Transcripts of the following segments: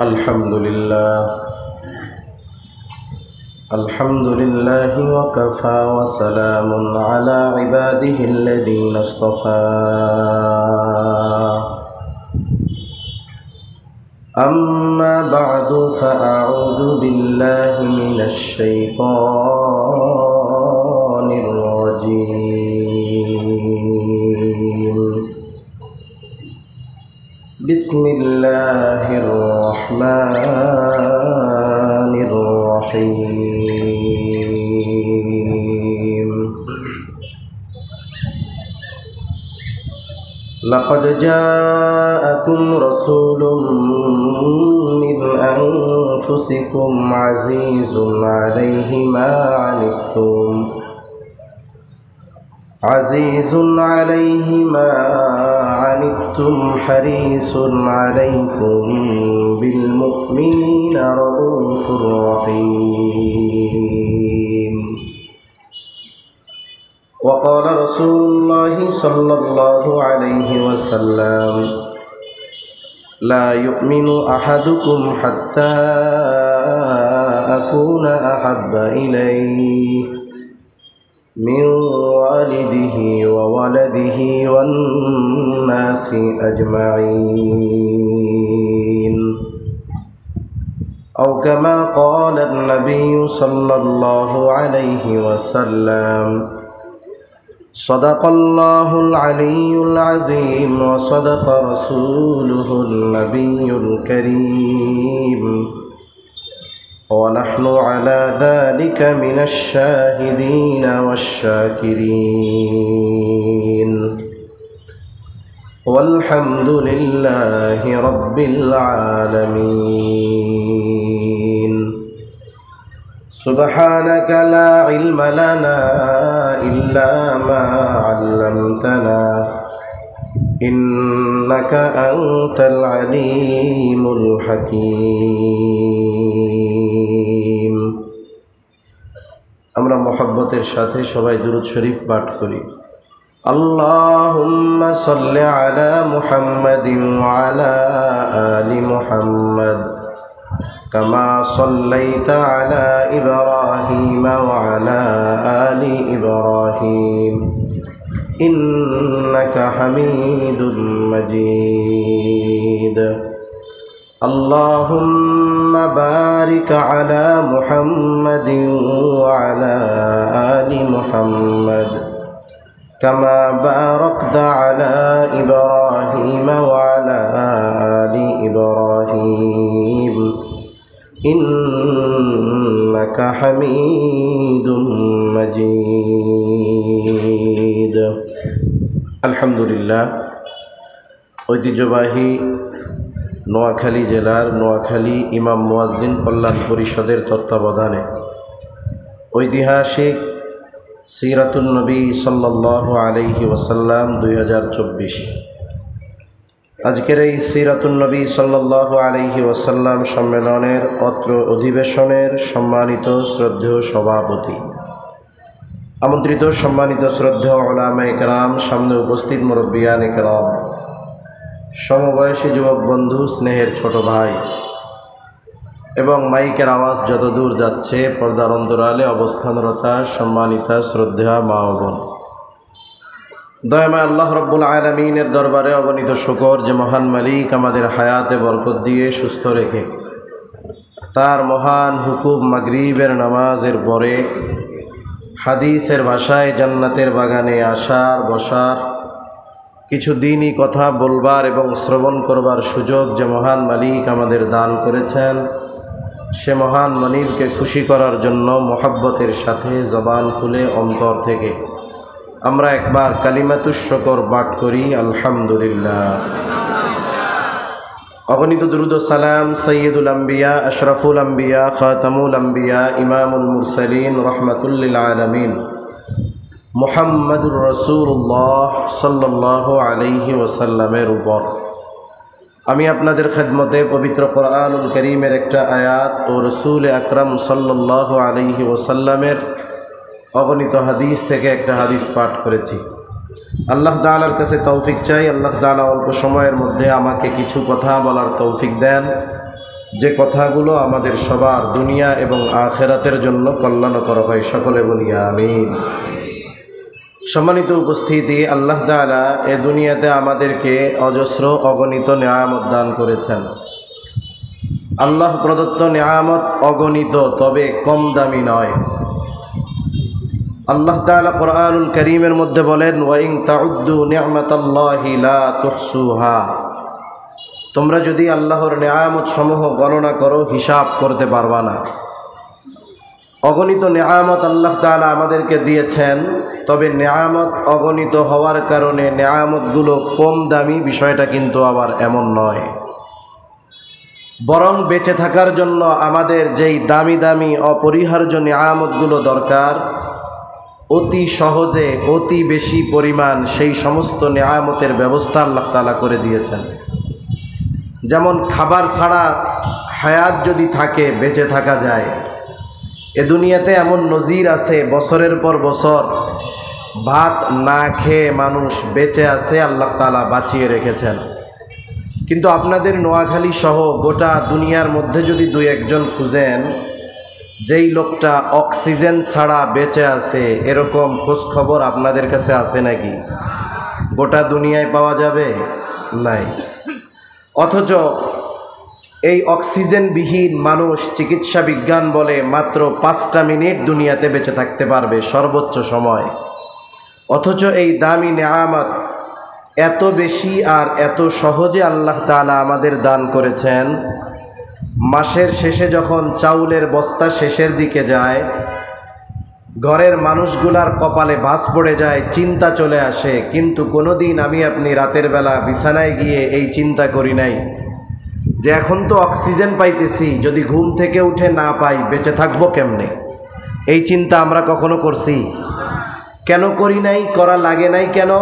الحمد لله وكفى وسلام على عباده الذين اصطفى أما بعد فأعوذ بالله من الشيطان الرجيم بسم الله الرحمن الرحيم لقد جاءكم رسول من أنفسكم عزيز عليه ما عنتم حريص عليكم بالمؤمنين رؤوف رحيم وقال رسول الله صلى الله عليه وسلم لا يؤمن أحدكم حتى أكون أحب إليه من والده وولده والناس أجمعين أو كما قال النبي صلى الله عليه وسلم صدق الله العلي العظيم وصدق رسوله النبي الكريم ونحن على ذلك من الشاهدين والشاكرين والحمد لله رب العالمين سبحانك لا علم لنا إلا ما علمتنا إنك أنت العليم الحكيم আমরা মোহাব্বতের সাথে সবাই দুরূদ শরীফ পাঠ করি আল্লাহুম্মা সাল্লি আলা মুহাম্মাদিন ওয়া আলা আলি মুহাম্মাদ কামা সাল্লাইতা আলা ইব্রাহিম ওয়া আলা আলি ইব্রাহিম إنك حميد مجيد اللهم بارك على محمد وعلى آل محمد كما باركت على إبراهيم وعلى آل إبراهيم إنك حميد مجيد আলহামদুলিল্লাহ ঐতিহ্যবাহী নোয়াখালী জেলার নোয়াখালী ইমাম মুয়াজ্জিন কল্যাণ পরিষদের তত্ত্বাবধানে ঐতিহাসিক সিরাতুন নবী সাল্লাল্লাহু আলাইহি ওয়াসাল্লাম 2024 আজকের এই সিরাতুন নবী সাল্লাল্লাহু আলাইহি ওয়াসাল্লাম সম্মেলনের অত্র অধিবেশনের সম্মানিত শ্রদ্ধেয় সভাপতি, আমন্ত্রিত সম্মানিত শ্রদ্ধেয় উলামায়ে কেরাম, সামনে উপস্থিত মুরব্বিয়ানে কেরাম, সমবয়সী যুবক বন্ধু, স্নেহের ছোট ভাই এবং মাইকের আওয়াজ যতদূর যাচ্ছে পর্দার অন্তরালে অবস্থানরতা সম্মানিতা শ্রদ্ধেয়া মা ও বোন, দয়াময় আল্লাহ রাব্বুল আলামিনের দরবারে অগণিত শুকর যে মহান মালিক আমাদের হায়াতে বরকত দিয়ে সুস্থ রেখে তার মহান হুকুম মাগরিবের নামাজের পরে হাদিসের ভাষায় জান্নাতের বাগানে আসার বসার কিছু দিনই কথা বলবার এবং শ্রবণ করবার সুযোগ যে মহান মালিক আমাদের দান করেছেন, সে মহান মালিককে খুশি করার জন্য মোহাব্বতের সাথে জবান খুলে অন্তর থেকে আমরা একবার কালিমাতুশ শুকর পাঠ করি আলহামদুলিল্লাহ। অগণিত দুরূদ ও সালাম সৈয়দুল আম্বিয়া, আশরাফুল আম্বিয়া, খাতামুল আম্বিয়া, ইমামুল মুরসালিন, রহমাতুল লিল আলামিন মুহাম্মাদুর রাসূলুল্লাহ সাল্লাল্লাহু আলাইহি ওয়াসাল্লামের উপর আমি আপনাদের খেদমতে পবিত্র কোরআনুল কারীমের একটা আয়াত ও রাসূল আকরাম সাল্লাল্লাহু আলাইহি ওয়াসাল্লামের অগণিত হাদিস থেকে একটা হাদিস পাঠ করেছি। আল্লাহ তাআলার কাছে তৌফিক চাই, আল্লাহ তাআলা অল্প সময়ের মধ্যে আমাকে কিছু কথা বলার তৌফিক দেন, যে কথাগুলো আমাদের সবার দুনিয়া এবং আখিরাতের জন্য কল্যাণকর হয়, সকলে বলি আমিন। সম্মানিত উপস্থিতি, আল্লাহ তাআলা এ দুনিয়াতে আমাদেরকে অজস্র অগণিত নেয়ামত দান করেছেন। আল্লাহ প্রদত্ত নেয়ামত অগণিত, তবে কম দামি নয়। আল্লাহ তাআলা কোরআনুল কারীমের মধ্যে বলেন, ওয়া ইন তাউদ্দু নি'মাতাল্লাহি লা তুহসুহা। তোমরা যদি আল্লাহর নেয়ামত সমূহ গণনা করো, হিসাব করতে পারবা না। অগণিত নেয়ামত আল্লাহ তাআলা আমাদেরকে দিয়েছেন, তবে নেয়ামত অগণিত হওয়ার কারণে নেয়ামতগুলো কম দামি, বিষয়টা কিন্তু আবার এমন নয়। বরং বেঁচে থাকার জন্য আমাদের যেই দামি দামি অপরিহার্য নেয়ামতগুলো দরকার, অতি সহজে অতি বেশি পরিমাণ সেই সমস্ত নেয়ামতের ব্যবস্থা আল্লাহ তাআলা করে দিয়েছেন। যেমন খাবার ছাড়া হায়াত যদি থাকে, বেঁচে থাকা যায়। এ দুনিয়াতে এমন নজির আছে, বছরের পর বছর ভাত না খেয়ে মানুষ বেঁচে আছে, আল্লাহ তাআলা বাঁচিয়ে রেখেছেন। কিন্তু আপনাদের নোয়াখালী সহ গোটা দুনিয়ার মধ্যে যদি দুই একজন খুঁজেন, যেই লোকটা অক্সিজেন ছাড়া বেঁচে আছে, এরকম খোঁজ খবর আপনাদের কাছে আছে নাকি? গোটা দুনিয়ায় পাওয়া যাবে? নাই। অথচ এই অক্সিজেনবিহীন মানুষ, চিকিৎসা বিজ্ঞান বলে মাত্র 5টা মিনিট দুনিয়াতে বেঁচে থাকতে পারবে সর্বোচ্চ সময়। অথচ এই দামি নেয়ামত এত বেশি আর এত সহজে আল্লাহ তাআলা আমাদের দান করেছেন। মাসের শেষে যখন চাউলের বস্তা শেষের দিকে যায়, ঘরের মানুষগুলার কপালে ভাঁজ পড়ে যায়, চিন্তা চলে আসে। কিন্তু কোনোদিন আমি আপনি রাতের বেলা বিছানায় গিয়ে এই চিন্তা করি নাই যে এখন তো অক্সিজেন পাইতেছি, যদি ঘুম থেকে উঠে না পাই বেঁচে থাকবো কেমনে? এই চিন্তা আমরা কখনো করছি? কেন করি নাই? করা লাগে নাই কেন?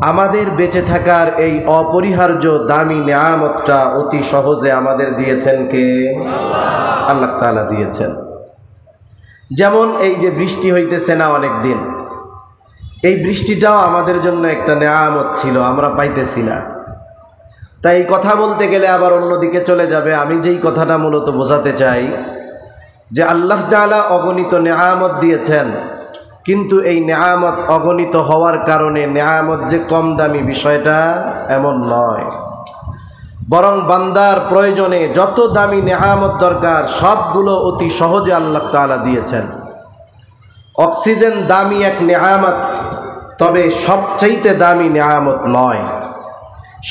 আমাদের বেঁচে থাকার এই অপরিহার্য দামি নেয়ামতটা অতি সহজে আমাদের দিয়েছেন কে? আল্লাহ তাআলা দিয়েছেন। যেমন এই যে বৃষ্টি হইতেছে না অনেক দিন, এই বৃষ্টিটাও আমাদের জন্য একটা নেয়ামত ছিল, আমরা পাইতেছি না। তাই এই কথা বলতে গেলে আবার অন্যদিকে চলে যাবে। আমি যেই কথাটা মূলত বোঝাতে চাই যে আল্লাহ তাআলা অগণিত নেয়ামত দিয়েছেন, কিন্তু এই নেয়ামত অগণিত হওয়ার কারণে নেয়ামত যে কম দামি, বিষয়টা এমন নয়। বরং বান্দার প্রয়োজনে যত দামি নেয়ামত দরকার সবগুলো অতি সহজে আল্লাহ তাআলা দিয়েছেন। অক্সিজেন দামি এক নেয়ামত, তবে সবচাইতে দামি নেয়ামত নয়।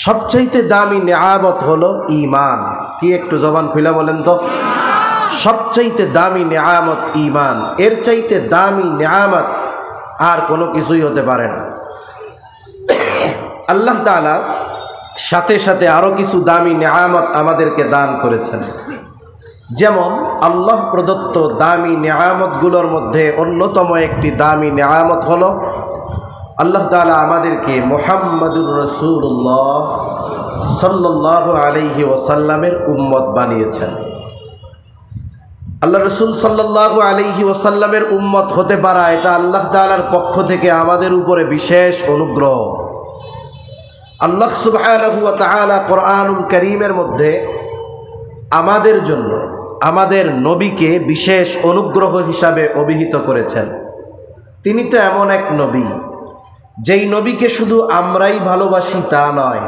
সবচাইতে দামি নেয়ামত হলো ঈমান। কি একটু জবান খুলে বলেন তো? সবচাইতে দামি নেয়ামত ঈমান। এর চাইতে দামি নেয়ামত আর কোনো কিছুই হতে পারে না। আল্লাহ তাআলা সাথে সাথে আরো কিছু দামি নেয়ামত আমাদেরকে দান করেছেন। যেমন আল্লাহ প্রদত্ত দামি নেয়ামতগুলোর মধ্যে অন্যতম একটি দামি নেয়ামত হলো আল্লাহ তাআলা আমাদেরকে মুহাম্মাদুর রাসূলুল্লাহ সাল্লাল্লাহু আলাইহি ওয়াসাল্লামের উম্মত বানিয়েছেন। আল্লাহ রাসূল সাল্লাল্লাহু আলাইহি ওয়াসাল্লামের উম্মত হতে পারা, এটা আল্লাহ তাআলার পক্ষ থেকে আমাদের উপরে বিশেষ অনুগ্রহ। আল্লাহ সুবহানাহু ওয়া তাআলা কোরআনুল কারীমের মধ্যে আমাদের জন্য আমাদের নবীকে বিশেষ অনুগ্রহ হিসাবে অভিহিত করেছেন। তিনি তো এমন এক নবী, যেই নবীকে শুধু আমরাই ভালোবাসি তা নয়,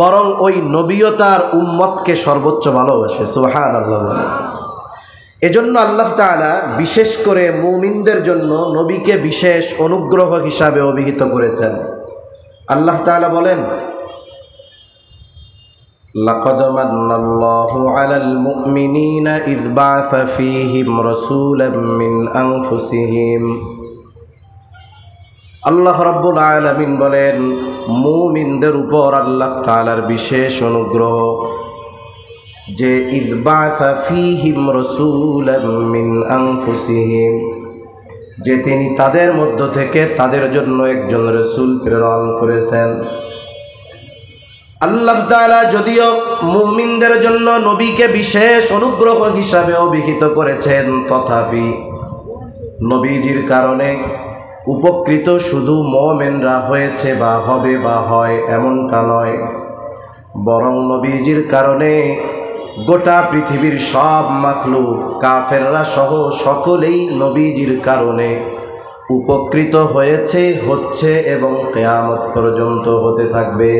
বরং ওই নবীও তার উম্মতকে সর্বোচ্চ ভালোবাসে। সুবহানাল্লাহ বলেন। এজন্য আল্লাহ তাআলা বিশেষ করে মুমিনদের জন্য নবীকে বিশেষ অনুগ্রহ হিসাবে অভিহিত করেছেন। আল্লাহ তাআলা বলেন, লাকাদ মান্নাল্লাহু আলাল মুমিনিনা ইয বা'আসা ফীহিম রাসূলাম মিন আনফুসিহিম। আল্লাহ রাব্বুল আলামিন বলেন, মুমিনদের উপর আল্লাহ তাআলার বিশেষ অনুগ্রহ যে ইয বা'আসা ফীহিম রাসূলাম মিন আনফুসিহিম, যে তিনি তাদের মধ্য থেকে তাদের জন্য একজন রাসূল প্রেরণ করেছেন। আল্লাহ তাআলা যদিও মুমিনদের জন্য নবীকে বিশেষ অনুগ্রহ হিসাবে অভিহিত করেছেন, তথাপি নবীজির কারণে উপকৃত শুধু মুমিনরা হয়েছে বা হবে বা হয় এমনটা নয়, বরং নবীজির কারণে গোটা পৃথিবীর সব মাখলুক কাফেররা সহ সকলেই নবীজির কারণে উপকৃত হয়েছে, হচ্ছে এবং কিয়ামত পর্যন্ত হতে থাকবে।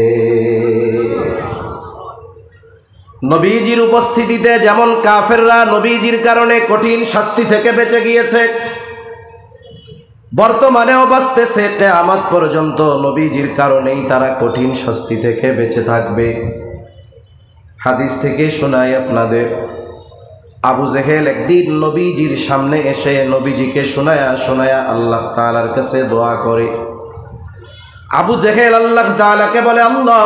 নবীজির উপস্থিতিতে যেমন কাফেররা নবীজির কারণে কঠিন শাস্তি থেকে বেঁচে গিয়েছে, বর্তমানেও বাঁচতেছে, কিয়ামত পর্যন্ত নবীজির কারণেই তারা কঠিন শাস্তি থেকে বেঁচে থাকবে। হাদিস থেকে শোনাই আপনাদের, আবু জেহেল একদিন নবীজির সামনে এসে নবীজিকে শোনায়া শোনায়া আল্লাহ তাআলার কাছে দোয়া করে। আবু জেহেল আল্লাহ তাআলাকে বলে, আল্লাহ,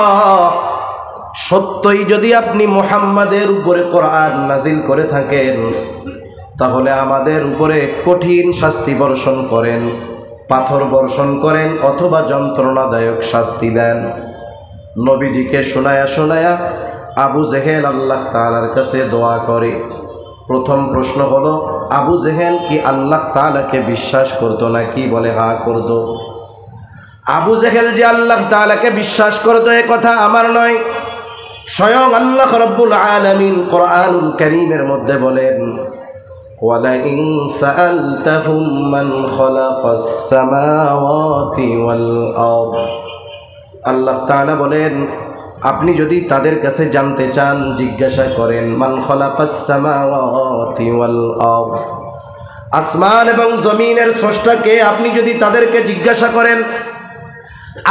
সত্যই যদি আপনি মুহাম্মাদের উপরে কোরআন নাজিল করে থাকেন তাহলে আমাদের উপরে কঠিন শাস্তি বর্ষণ করেন, পাথর বর্ষণ করেন অথবা যন্ত্রণাদায়ক শাস্তি দেন। নবীজিকে শোনায়া শোনায়া আবু জেহেল আল্লাহ তাআলার কাছে দোয়া করে। প্রথম প্রশ্ন হলো, আবু জেহেল কি আল্লাহ তাআলাকে বিশ্বাস করতো নাকি? বলে হ্যাঁ করতো। আবু জেহেল যে আল্লাহ তাআলাকে বিশ্বাস করতো এ কথা আমার নয়, স্বয়ং আল্লাহ রাব্বুল আলামিন কোরআনুল কারীমের মধ্যে বলেন, ওয়ালাইন সাআলতাহুম মান খালাকাস সামাওয়াতি ওয়াল আরদ। আল্লাহ তাআলা বলেন, আপনি যদি তাদের কাছে জানতে চান জিজ্ঞাসা করেন, মান খালাকাস সামাওয়াতি ওয়াল আরদ, আসমান এবং জমিনের স্রষ্টাকে আপনি যদি তাদেরকে জিজ্ঞাসা করেন,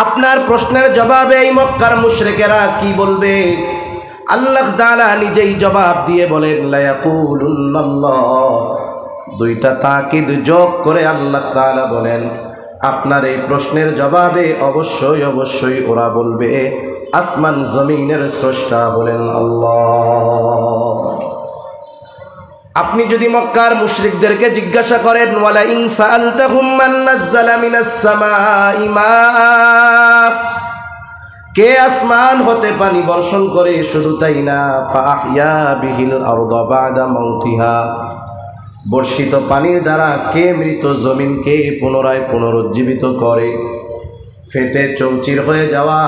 আপনার প্রশ্নের জবাবে এই মক্কার মুশরিকেরা কি বলবে? আল্লাহ তাআলা নিজেই জবাব দিয়ে বলেন, লা ইয়াকুলুন্নাল্লাহ। দুইটা তাকিদ যোগ করে আল্লাহ তাআলা বলেন, আপনার এই প্রশ্নের জবাবে অবশ্যই অবশ্যই ওরা বলবে আসমান জমিনের স্রষ্টা বলেন আল্লাহ। আপনি যদি মক্কার মুশরিকদেরকে জিজ্ঞাসা করেন, ওয়ালা ইন সাআলতাহুম মান নাযালা মিনাস সামাই মা, কে আসমান হতে পানি বর্ষণ করে, শুধু তাই না, ফাআহইয়া বিহিল আরদা বাদা মাউতিহা, বর্ষিত পানির দ্বারা কে মৃত জমিনকে পুনরায় পুনরুজ্জীবিত করে, ফেটে চৌচির হয়ে যাওয়া,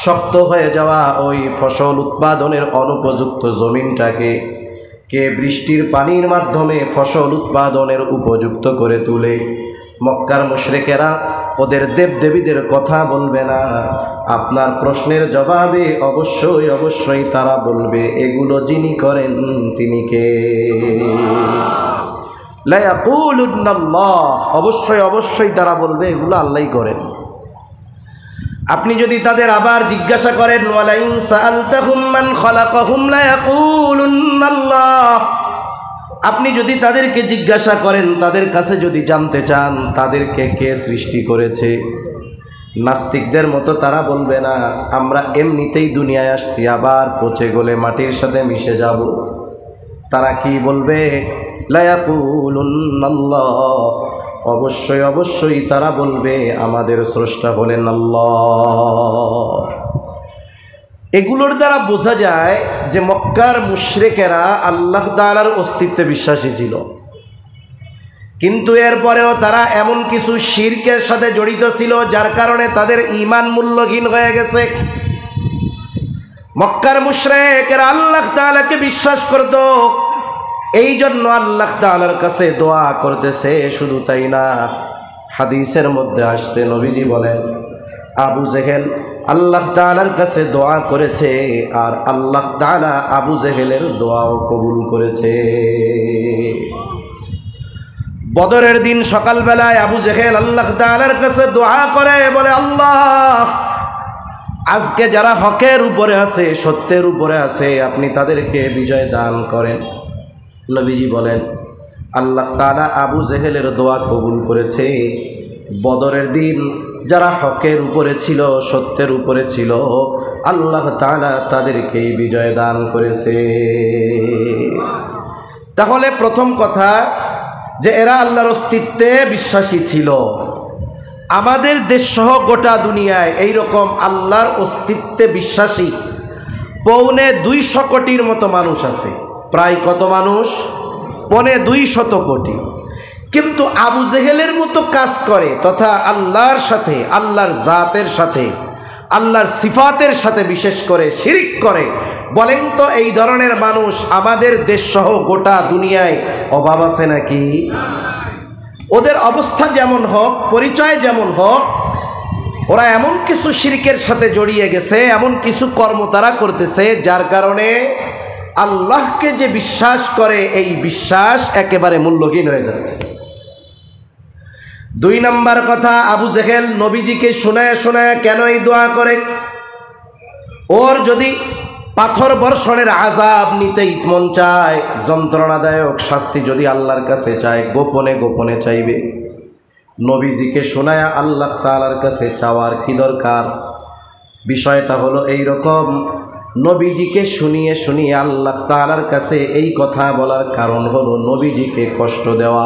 শক্ত হয়ে যাওয়া ওই ফসল উৎপাদনের অনুপযুক্ত জমিনটাকে কে বৃষ্টির পানির মাধ্যমে ফসল উৎপাদনের উপযুক্ত করে তোলে। মক্কার মুশরিকেরা ওদের দেবদেবীদের কথা বলবে না, আপনার প্রশ্নের জবাবে অবশ্যই অবশ্যই তারা বলবে এগুলো যিনি করেন তিনি কে? লা ইয়াকুলুন্নাল্লাহ, অবশ্যই অবশ্যই তারা বলবে এগুলো আল্লাহই করেন। আপনি যদি তাদের আবার জিজ্ঞাসা করেন, ওয়ালা ইন সাআলতাহুম মান খালাকাহুম লা ইয়াকুলুন্নাল্লাহ, আপনি যদি তাদেরকে জিজ্ঞাসা করেন, তাদের কাছে যদি জানতে চান তাদেরকে কে সৃষ্টি করেছে, নাস্তিকদের মতো তারা বলবে না আমরা এমনিতেই দুনিয়ায় আসছি, আবার পচে গলে মাটির সাথে মিশে যাব। তারা কি বলবে? লা ইয়াকুলুন্নাল্লাহ, অবশ্যই অবশ্যই তারা বলবে আমাদের স্রষ্টা হলেন আল্লাহ। এগুলোর দ্বারা বোঝা যায় যে মক্কার মুশরিকেরা আল্লাহ তাআলার অস্তিত্বে বিশ্বাসী ছিল, কিন্তু এরপরেও তারা এমন কিছু শিরকের সাথে জড়িত ছিল যার কারণে তাদের ঈমান মূল্যহীন হয়ে গেছে। মক্কার মুশরিকেরা আল্লাহ তাআলাকে বিশ্বাস করত, এই জন্য আল্লাহ তাআলার কাছে দোয়া করতেছে। শুধু তাই না, হাদিসের মধ্যে আসছে, নবীজি বলেন আবু জেহেল আল্লাহ তাআলার কাছে দোয়া করেছে আর আল্লাহ তাআলা আবু জেহেলের দোয়াও কবুল করেছে। বদরের দিন সকালবেলায় আবু জেহেল আল্লাহ তাআলার কাছে দোয়া করে, বলে আল্লাহ, আজকে যারা হকের উপরে আছে, সত্যের উপরে আছে, আপনি তাদেরকে বিজয় দান করেন। নবীজি বলেন আল্লাহ তাআলা আবু জেহেলের দোয়া কবুল করেছে। বদরের দিন যারা হকের উপরে ছিল, সত্যের উপরে ছিল, আল্লাহ তাআলা তাদেরকেই বিজয় দান করেছে। তাহলে প্রথম কথা যে এরা আল্লাহর অস্তিত্বে বিশ্বাসী ছিল। আমাদের দেশসহ গোটা দুনিয়ায় এইরকম আল্লাহর অস্তিত্বে বিশ্বাসী 250 কোটির মতো মানুষ আছে। প্রায় কত মানুষ? 250 কোটি। কিন্তু আবু জেহেলের মতো কাজ করে তথা আল্লাহর সাথে, আল্লাহর জাতের সাথে, আল্লাহর সিফাতের সাথে বিশেষ করে শিরিক করে, বলেন তো এই ধরনের মানুষ আমাদের দেশ সহ গোটা দুনিয়ায় অভাব আছে নাকি? ওদের অবস্থা যেমন হোক, পরিচয় যেমন হোক, ওরা এমন কিছু শিরকের সাথে জড়িয়ে গেছে, এমন কিছু কর্ম তারা করতেছে যার কারণে আল্লাহকে যে বিশ্বাস করে এই বিশ্বাস একেবারে মূল্যহীন হয়ে যাচ্ছে। 2 নম্বর কথা, আবু জেহেল নবীজিকে শোনায় শোনায় কেন এই দোয়া করে? ওর যদি পাথর বর্ষণের আযাব নিতে মন চায়, যন্ত্রণাদায়ক শাস্তি যদি আল্লাহর কাছে চায়, গোপনে গোপনে চাইবে। নবীজিকে শোনায় আল্লাহ তাআলার কাছে চাওয়ার কি দরকার? বিষয়টা হলো এই রকম, নবীজিকে শুনিয়ে শুনিয়ে আল্লাহ তাআলার কাছে এই কথা বলার কারণ হলো নবীজিকে কষ্ট দেওয়া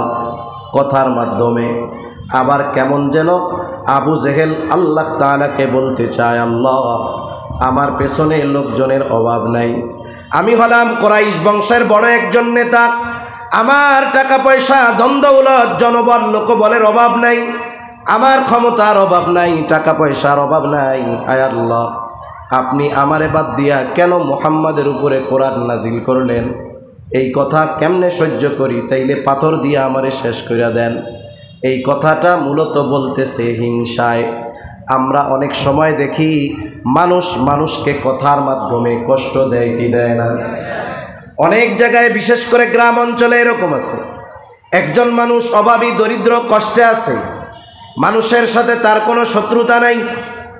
কথার মাধ্যমে। আবার কেমন যেন আবু জেহেল আল্লাহ তাআলাকে বলতে চায়, আল্লাহ আমার পেছনে লোকজনের অভাব নাই, আমি হলাম কুরাইশ বংশের বড় একজন নেতা, আমার টাকা পয়সা ধন দৌলত জনবল লোকবলের অভাব নাই, আমার ক্ষমতার অভাব নাই, টাকা পয়সার অভাব নাই। আয় আল্লাহ, আপনি আমারে বাদ দিয়া কেন মুহাম্মাদের উপরে কোরআন নাজিল করলেন? এই কথা কেমনে সহ্য করি? তাইলে পাথর দিয়ে আমারে শেষ করে দেন। এই কথাটা মূলত বলতেছে হিংসায়। আমরা অনেক সময় দেখি মানুষ মানুষকে কথার মাধ্যমে কষ্ট দেয় কি দেয় না? অনেক জায়গায় বিশেষ করে গ্রাম অঞ্চলে এরকম আছে, একজন মানুষ অভাবী দরিদ্র কষ্টে আছে, মানুষের সাথে তার কোনো শত্রুতা নাই,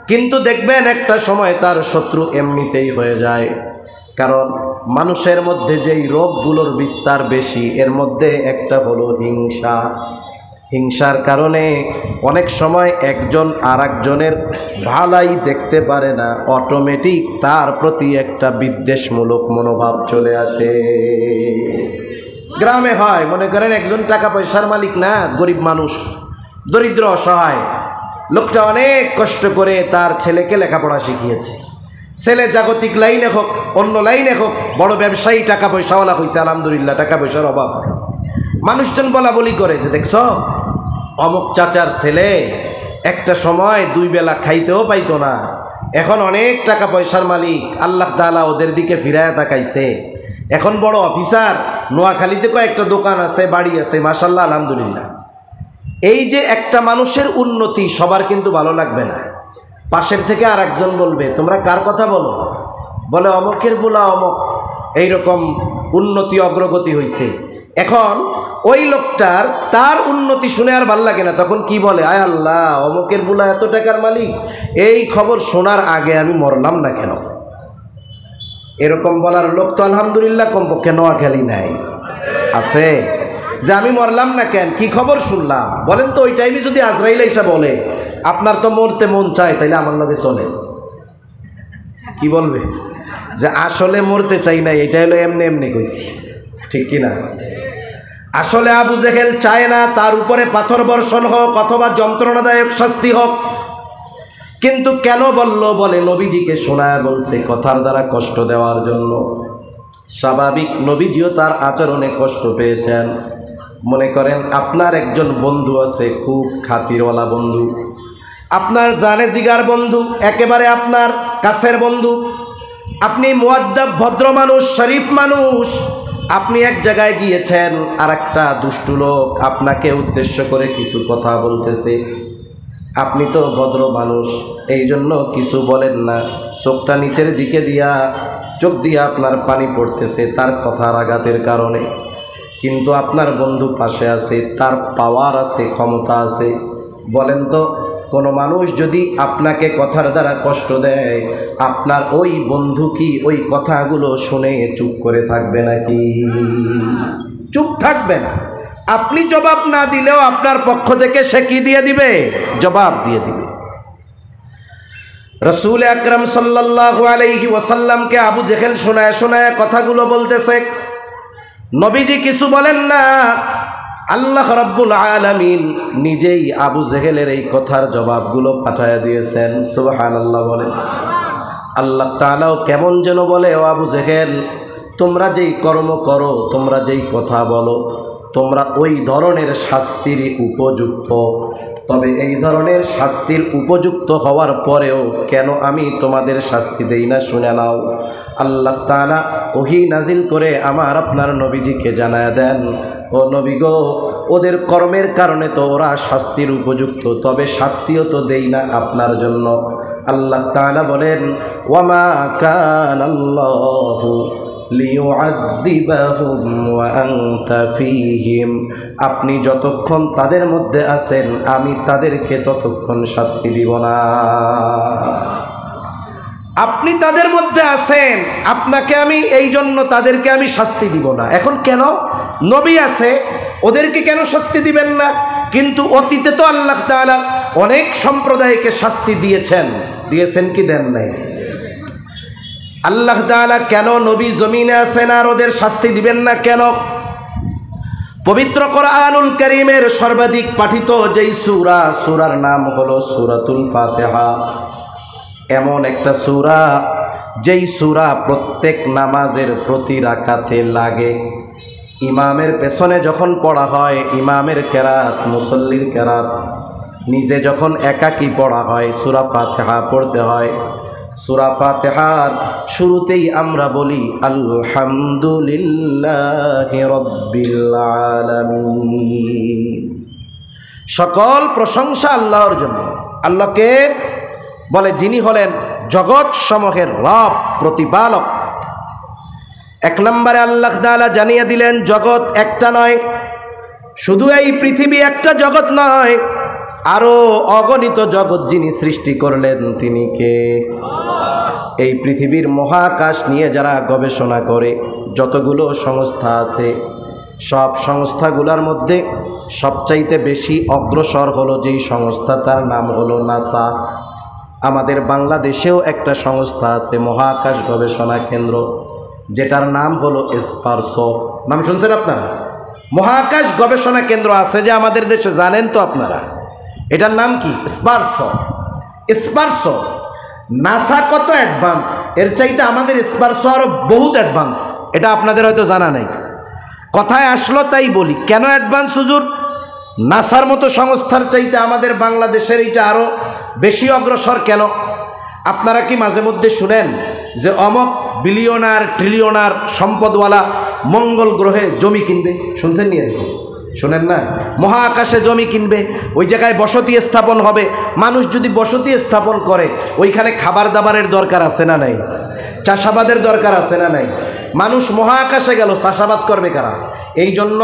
কিন্তু দেখবেন একটা সময় তার শত্রু এমনিতেই হয়ে যায়। কারণ মানুষের মধ্যে যেই রোগগুলোর বিস্তার বেশি, এর মধ্যে একটা হলো হিংসা। হিংসার কারণে অনেক সময় একজন আর একজনের ভালাই দেখতে পারে না, অটোমেটিক তার প্রতি একটা বিদ্বেষমূলক মনোভাব চলে আসে। গ্রামে হয়, মনে করেন একজন টাকা পয়সার মালিক না, গরিব মানুষ, দরিদ্র অসহায় লোকটা অনেক কষ্ট করে তার ছেলেকে লেখাপড়া শিখিয়েছে। ছেলে জাগতিক লাইনে হোক অন্য লাইনে হোক বড় ব্যবসায়ী, টাকা পয়সাওয়ালা হয়েছে, আলহামদুলিল্লাহ, টাকা পয়সার অভাব। মানুষজন বলা বলি করে যে দেখছ অমুক চাচার ছেলে একটা সময় 2 বেলা খাইতেও পাইতো না, এখন অনেক টাকা পয়সার মালিক, আল্লাহ তাআলা ওদের দিকে ফিরায়া তাকাইছে, এখন বড় অফিসার, নোয়াখালীতে কয়েকটা দোকান আছে, বাড়ি আছে, মাশাআল্লাহ, আলহামদুলিল্লাহ। এই যে একটা মানুষের উন্নতি সবার কিন্তু ভালো লাগবে না। পাশের থেকে আর একজন বলবে, তোমরা কার কথা বলো? বলে অমকের বুলা অমক এইরকম উন্নতি অগ্রগতি হয়েছে। এখন ওই লোকটার তার উন্নতি শুনে আর ভাল লাগে না, তখন কি বলে, আয় আল্লাহ, অমকের বুলা এত টাকার মালিক, এই খবর শোনার আগে আমি মরলাম না কেন? এরকম বলার লোক তো আলহামদুলিল্লাহ কমপক্ষে নোয়াখালী নাই, আছে, যে আমি মরলাম না কেন, কি খবর শুনলাম? বলেন তো ওই টাইমে যদি আজরাইল এসে বলে আপনার তো মরতে মন চায়, তাইলে আমার লগে চলে, কি বলবে? যে আসলে মরতে চাই না, এটা হলো এমনি এমনি কইছি, ঠিক কিনা? আসলে আবু জেহেল চায় না তার উপরে পাথর বর্ষণ হোক অথবা যন্ত্রণাদায়ক শাস্তি হোক, কিন্তু কেন বলল? বলে নবীজিকে শোনায় বলছে কথার দ্বারা কষ্ট দেওয়ার জন্য। স্বাভাবিক, নবীজিও তার আচরণে কষ্ট পেয়েছেন। মনে করেন আপনার একজন বন্ধু আছে, খুব খাতিরওয়ালা বন্ধু, আপনার জানে জিগার বন্ধু, একেবারে আপনার কাছের বন্ধু, আপনি মুআদ্দাব ভদ্র মানুষ, শরীফ মানুষ, আপনি এক জায়গায় গিয়েছেন, আর একটা দুষ্টু লোক আপনাকে উদ্দেশ্য করে কিছু কথা বলতেছে, আপনি তো ভদ্র মানুষ, এই জন্য কিছু বলেন না, চোখটা নিচের দিকে দিয়া, চোখ দিয়া আপনার পানি পড়তেছে তার কথার আঘাতের কারণে, কিন্তু আপনার বন্ধু পাশে আছে, তার পাওয়ার আছে, ক্ষমতা আছে। বলেন তো কোনো মানুষ যদি আপনাকে কথার দ্বারা কষ্ট দেয়, আপনার ওই বন্ধু কি ওই কথাগুলো শুনে চুপ করে থাকবে নাকি? চুপ থাকবে না। আপনি জবাব না দিলেও আপনার পক্ষ থেকে সে কি দিয়ে দিবে? জবাব দিয়ে দিবে। রাসূল আকরাম সাল্লাল্লাহু আলাইহি ওয়াসাল্লামকে আবু জেহেল শোনায় শোনায় কথাগুলো বলতেছে, নবীজি কিছু বলেন না, আল্লাহ রাব্বুল আলামিন নিজেই আবু জেহেলের এই কথার জবাবগুলো পাঠায়া দিয়েছেন। সুবহানাল্লাহ বলেন। আল্লাহ তাআলাও কেমন যেন বলে, ও আবু জেহেল, তোমরা যেই কর্ম করো, তোমরা যেই কথা বলো, তোমরা ওই ধরনের শাস্তির উপযুক্ত। তবে এই ধরনের শাস্তির উপযুক্ত হওয়ার পরেও কেন আমি তোমাদের শাস্তি দেই না শুনে নাও। আল্লাহ তাআলা ওহী নাজিল করে আমার আপনার নবীজিকে জানায় দেন, ও নবী গো, ওদের কর্মের কারণে তো ওরা শাস্তির উপযুক্ত, তবে শাস্তিও তো দেই না আপনার জন্য। আল্লাহ তাআলা বলেন, ওয়ামা কানাল্লাহু লিউআযযিবাহুম ওয়া আনতা ফীহিম, আপনি যতক্ষণ তাদের মধ্যে আছেন আমি তাদেরকে ততক্ষণ শাস্তি দিব না। আপনি তাদের মধ্যে আছেন, আপনাকে আমি এই জন্য তাদেরকে আমি শাস্তি দিব না। এখন কেন? নবী আছে, ওদেরকে কেন শাস্তি দিবেন না? কিন্তু অতীতে তো আল্লাহ তাআলা অনেক সম্প্রদায়কে শাস্তি দিয়েছেন কি দেন নাই? আল্লাহ তাআলা কেন নবী জমিনে আছেন আর ওদের শাস্তি দিবেন না কেন? পবিত্র কোরআনুল কারীমের সর্বাধিক পাঠিত যেই সূরার নাম হলো সূরাতুল ফাতিহা। এমন একটা সূরা যেই সূরা প্রত্যেক নামাজের প্রতি রাকাতে লাগে। ইমামের পেছনে যখন পড়া হয়, ইমামের কেরাত, মুসল্লির কেরাত, নিজে যখন একাকী পড়া হয় সূরা ফাতিহা পড়তে হয়। সূরা ফাতিহার শুরুতেই আমরা বলি আলহামদুলিল্লাহি রাব্বিল আলামিন। সকল প্রশংসা আল্লাহর জন্য। আল্লাহকে বলে যিনি হলেন জগৎ সমূহের রব, প্রতিপালক। এক নম্বরে আল্লাহ তাআলা জানিয়ে দিলেন জগৎ একটা নয়, শুধু এই পৃথিবী একটা জগৎ নয়, আরো অগণিত জগৎ যিনি সৃষ্টি করলেন তিনি কে? এই পৃথিবীর মহাকাশ নিয়ে যারা গবেষণা করে, যতগুলো সংস্থা আছে, সব সংস্থাগুলোর মধ্যে সবচাইতে বেশি অগ্রসর হলো যেই সংস্থা, তার নাম হলো নাসা। আমাদের বাংলাদেশেও একটা সংস্থা আছে, মহাকাশ গবেষণা কেন্দ্র, যেটার নাম হলো স্পারসো। নাম শুনছেন আপনারা? মহাকাশ গবেষণা কেন্দ্র আছে যে আমাদের দেশে, জানেন তো আপনারা? এটার নাম কি? স্পারসো। নাসা কত অ্যাডভান্স, এর চাইতে আমাদের স্পারসো আরো বহুত অ্যাডভান্স। এটা আপনাদের হয়তো জানা নেই। কথায় আসলো তাই বলি, কেন অ্যাডভান্স হুজুর? নাসার মতো সংস্থার চাইতে আমাদের বাংলাদেশের এইটা আরো বেশি অগ্রসর কেন? আপনারা কি মাঝে মধ্যে শুনেন যে অমক বিলিয়নার ট্রিলিয়নার সম্পদওয়ালা মঙ্গল গ্রহে জমি কিনবে? শুনছেন নি? এরকম শোনেন না? মহাকাশে জমি কিনবে, ওই জায়গায় বসতি স্থাপন হবে। মানুষ যদি বসতি স্থাপন করে, ওইখানে খাবার দাবারের দরকার আছে না নাই? চাষাবাদের দরকার আছে না নাই? মানুষ মহাকাশে গেল, চাষাবাদ করবে কারা? এই জন্য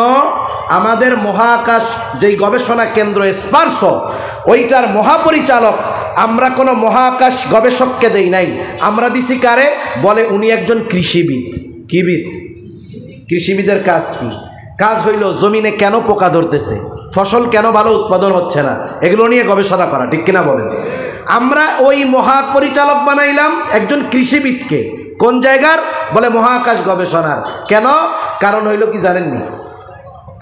আমাদের মহাকাশ যেই গবেষণা কেন্দ্র স্পারসো, ওইটার মহাপরিচালক আমরা কোনো মহাকাশ গবেষককে দেই নাই, আমরা দিছি কারে? বলে উনি একজন কৃষিবিদ। কিবিদ? কৃষিবিদের কাজ কি? কাজ হইল জমিনে কেন পোকা ধরতেছে, ফসল কেন ভালো উৎপাদন হচ্ছে না, এগুলো নিয়ে গবেষণা করা। ঠিক কিনা বলেন? আমরা ওই মহাপরিচালক বানাইলাম একজন কৃষিবিদকে। কোন জায়গার? বলে মহাকাশ গবেষণার। কেন? কারণ হইল কি জানেননি?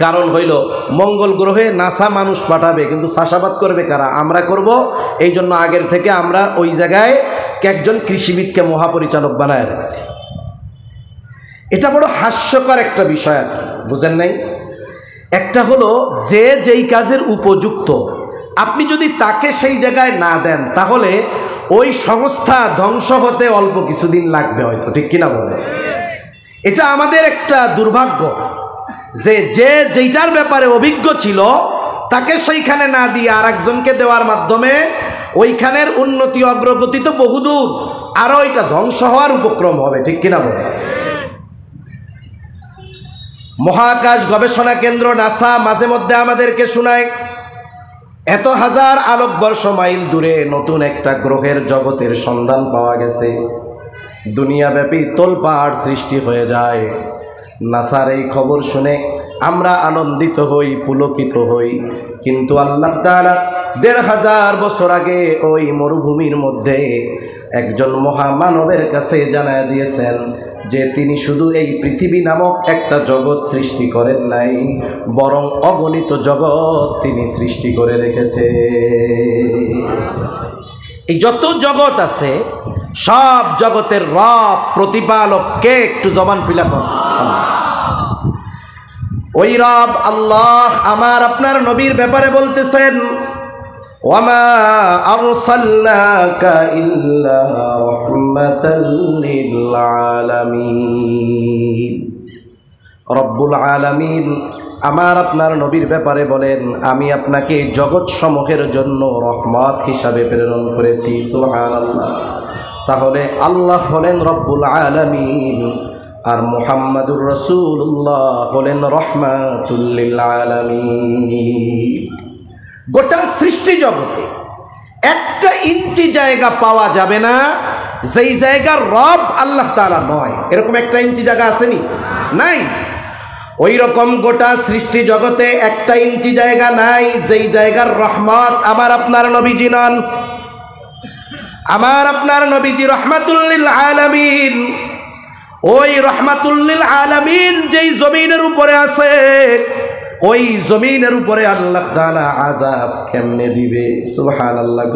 কারণ হইল মঙ্গল গ্রহে নাসা মানুষ পাঠাবে, কিন্তু চাষাবাদ করবে কারা? আমরা করব। এই জন্য আগের থেকে আমরা ওই জায়গায় একজন কৃষিবিদকে মহাপরিচালক বানায় রাখছি। এটা বড় হাস্যকর একটা বিষয়, আর বুঝেন নাই? একটা হলো যে যেই কাজের উপযুক্ত, আপনি যদি তাকে সেই জায়গায় না দেন, তাহলে ওই সংস্থা ধ্বংস হতে অল্প কিছুদিন লাগবে হয়তো। ঠিক কিনা বলে? এটা আমাদের একটা দুর্ভাগ্য যে যেইটার ব্যাপারে অভিজ্ঞ ছিল তাকে সেইখানে না দিয়ে আর একজনকে দেওয়ার মাধ্যমে ওইখানের উন্নতি অগ্রগতি তো বহুদূর, আরও এটা ধ্বংস হওয়ার উপক্রম হবে। ঠিক কিনা বলে? মহাকাশ গবেষণা কেন্দ্র নাসা মাঝে মধ্যে আমাদেরকে শোনায় এত হাজার আলোকবর্ষ মাইল দূরে নতুন একটা গ্রহের জগতের সন্ধান পাওয়া গেছে। দুনিয়াব্যাপী তোলপাড় সৃষ্টি হয়ে যায়। নাসার এই খবর শুনে আমরা আনন্দিত হই, পুলকিত হই, কিন্তু আল্লাহ তাআলা ১৫০০ বছর আগে ওই মরুভূমির মধ্যে একজন মহামানবের কাছে জানায় দিয়েছেন যে তিনি শুধু এই পৃথিবী নামক একটা জগৎ সৃষ্টি করেন নাই, বরং অগণিত জগৎ তিনি সৃষ্টি করে রেখেছে। এই যত জগৎ আছে সব জগতের রব, প্রতিপালক কে? একটু জবান খুলে বল। ওই রব আল্লাহ আমার আপনার নবীর ব্যাপারে বলতেছেন, ওয়ামা আরসালনাকা ইল্লা রাহমাতাল লিল আলামিন। রব্বুল আলামিন আমার আপনার নবীর ব্যাপারে বলেন, আমি আপনাকে জগৎ সমূহের জন্য রহমত হিসাবে প্রেরণ করেছি। সুবহানাল্লাহ। তাহলে আল্লাহ হলেন রব্বুল আলামিন আর মুহাম্মাদুর রাসূলুল্লাহ হলেন রহমাতুল লিল আলামিন। গোটা সৃষ্টি জগতে একটা ইঞ্চি জায়গা পাওয়া যাবে না যেই জায়গার রব আল্লাহ তাআলা নয়। এরকম একটা ইঞ্চি জায়গা আসেনি? নাই। ওই রকম গোটা সৃষ্টি জগতে একটা ইঞ্চি জায়গা নাই যেই জায়গার রহমত আমার আপনার নবীজি নন। আমার আপনার নবীজি রহমাতুল লিল আলামিন। ওই রহমাতুল লিল আলামিন যেই জমিনের উপরে আছে, ওই জমিনের উপরে আল্লাহ তাআলা আযাব কেমনে দিবে? সুবহানাল্লাহ।